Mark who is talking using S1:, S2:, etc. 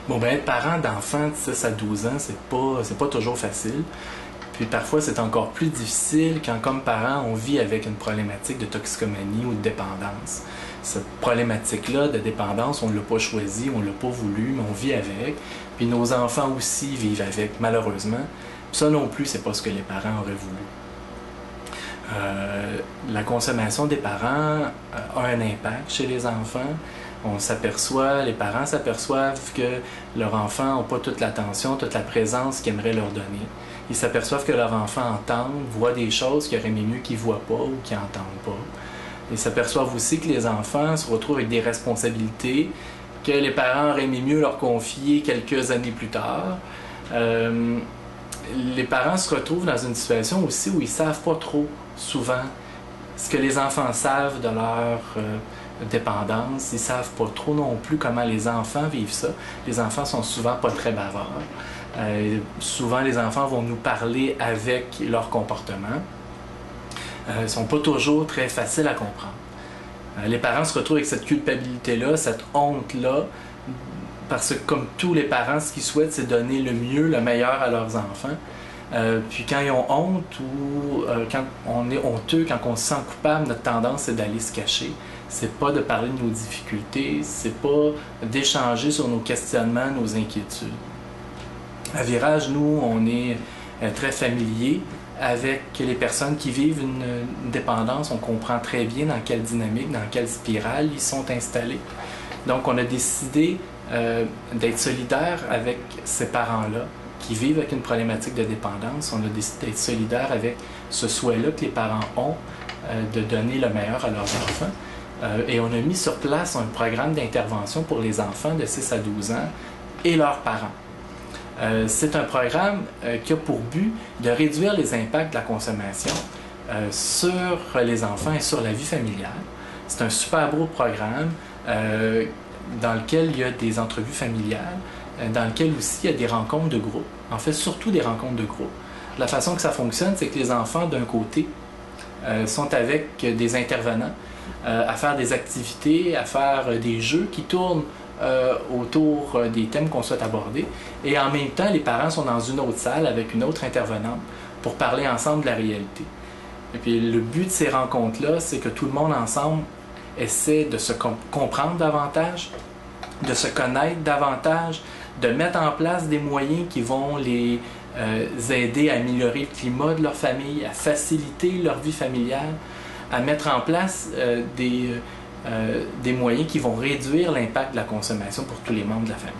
S1: Bon, ben, être parent d'enfants de 6 à 12 ans, c'est pas toujours facile. Puis parfois, c'est encore plus difficile quand, comme parent, on vit avec une problématique de toxicomanie ou de dépendance. Cette problématique-là de dépendance, on ne l'a pas choisie, on ne l'a pas voulu, mais on vit avec. Puis nos enfants aussi vivent avec, malheureusement. Puis ça non plus, c'est pas ce que les parents auraient voulu. La consommation des parents a un impact chez les enfants. Les parents s'aperçoivent que leurs enfants n'ont pas toute l'attention, toute la présence qu'ils aimeraient leur donner. Ils s'aperçoivent que leurs enfants entendent, voient des choses qu'ils auraient aimé mieux qu'ils ne voient pas ou qu'ils n'entendent pas. Ils s'aperçoivent aussi que les enfants se retrouvent avec des responsabilités que les parents auraient aimé mieux leur confier quelques années plus tard. Les parents se retrouvent dans une situation aussi où ils ne savent pas trop, souvent, ce que les enfants savent de leur dépendance. Ils ne savent pas trop non plus comment les enfants vivent ça. Les enfants sont souvent pas très bavards. Souvent, les enfants vont nous parler avec leur comportement. Ils ne sont pas toujours très faciles à comprendre. Les parents se retrouvent avec cette culpabilité-là, cette honte-là, parce que comme tous les parents, ce qu'ils souhaitent, c'est donner le mieux, le meilleur à leurs enfants. Puis quand ils ont honte ou quand on est honteux, quand on se sent coupable, notre tendance, c'est d'aller se cacher. C'est pas de parler de nos difficultés, c'est pas d'échanger sur nos questionnements, nos inquiétudes. À Virage, nous, on est très familier avec les personnes qui vivent une dépendance. On comprend très bien dans quelle dynamique, dans quelle spirale ils sont installés. Donc, on a décidé d'être solidaire avec ces parents-là qui vivent avec une problématique de dépendance. On a décidé d'être solidaire avec ce souhait-là que les parents ont de donner le meilleur à leurs enfants. Et on a mis sur place un programme d'intervention pour les enfants de 6 à 12 ans et leurs parents. C'est un programme qui a pour but de réduire les impacts de la consommation sur les enfants et sur la vie familiale. C'est un super beau programme dans lequel il y a des entrevues familiales, dans lequel aussi il y a des rencontres de groupe. En fait, surtout des rencontres de groupe. La façon que ça fonctionne, c'est que les enfants, d'un côté, sont avec des intervenants à faire des activités, à faire des jeux qui tournent autour des thèmes qu'on souhaite aborder. Et en même temps, les parents sont dans une autre salle avec une autre intervenante pour parler ensemble de la réalité. Et puis le but de ces rencontres-là, c'est que tout le monde ensemble essaie de se comprendre davantage, de se connaître davantage, de mettre en place des moyens qui vont les aider à améliorer le climat de leur famille, à faciliter leur vie familiale, à mettre en place des moyens qui vont réduire l'impact de la consommation pour tous les membres de la famille.